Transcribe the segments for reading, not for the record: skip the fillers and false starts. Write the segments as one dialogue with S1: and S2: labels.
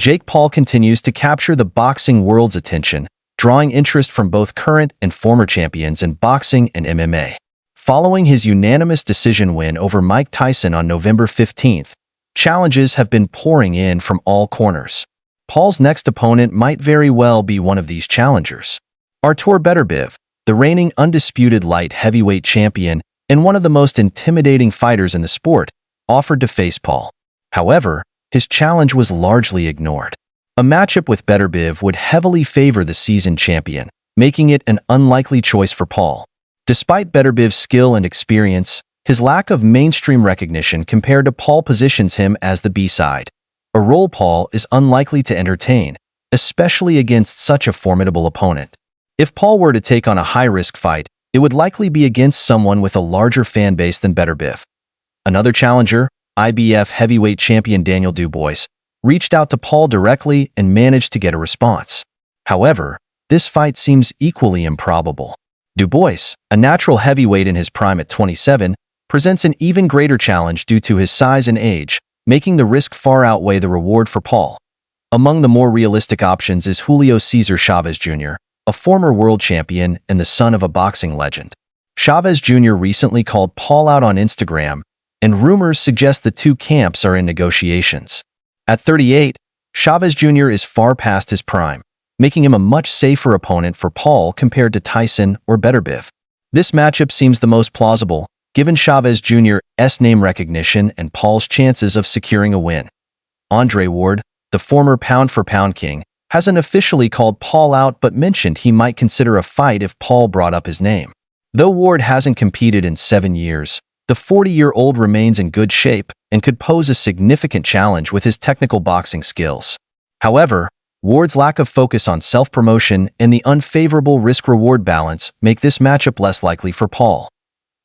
S1: Jake Paul continues to capture the boxing world's attention, drawing interest from both current and former champions in boxing and MMA. Following his unanimous decision win over Mike Tyson on November 15th, challenges have been pouring in from all corners. Paul's next opponent might very well be one of these challengers. Artur Beterbiev, the reigning undisputed light heavyweight champion and one of the most intimidating fighters in the sport, offered to face Paul. However, his challenge was largely ignored. A matchup with Beterbiev would heavily favor the seasoned champion, making it an unlikely choice for Paul. Despite Beterbiev's skill and experience, his lack of mainstream recognition compared to Paul positions him as the B-side, a role Paul is unlikely to entertain, especially against such a formidable opponent. If Paul were to take on a high-risk fight, it would likely be against someone with a larger fan base than Beterbiev. Another challenger, IBF heavyweight champion Daniel Dubois, reached out to Paul directly and managed to get a response. However, this fight seems equally improbable. Dubois, a natural heavyweight in his prime at 27, presents an even greater challenge due to his size and age, making the risk far outweigh the reward for Paul. Among the more realistic options is Julio Cesar Chavez Jr., a former world champion and the son of a boxing legend. Chavez Jr. recently called Paul out on Instagram, and rumors suggest the two camps are in negotiations. At 38, Chavez Jr. is far past his prime, making him a much safer opponent for Paul compared to Tyson or Beterbiev. This matchup seems the most plausible, given Chavez Jr.'s name recognition and Paul's chances of securing a win. Andre Ward, the former pound-for-pound king, hasn't officially called Paul out but mentioned he might consider a fight if Paul brought up his name. Though Ward hasn't competed in 7 years, the 40-year-old remains in good shape and could pose a significant challenge with his technical boxing skills. However, Ward's lack of focus on self-promotion and the unfavorable risk-reward balance make this matchup less likely for Paul.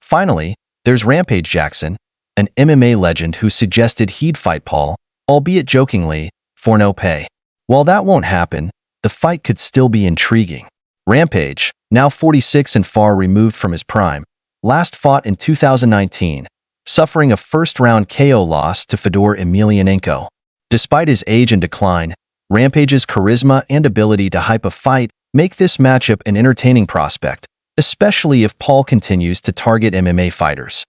S1: Finally, there's Rampage Jackson, an MMA legend who suggested he'd fight Paul, albeit jokingly, for no pay. While that won't happen, the fight could still be intriguing. Rampage, now 46 and far removed from his prime, last fought in 2019, suffering a first-round KO loss to Fedor Emelianenko. Despite his age and decline, Rampage's charisma and ability to hype a fight make this matchup an entertaining prospect, especially if Paul continues to target MMA fighters.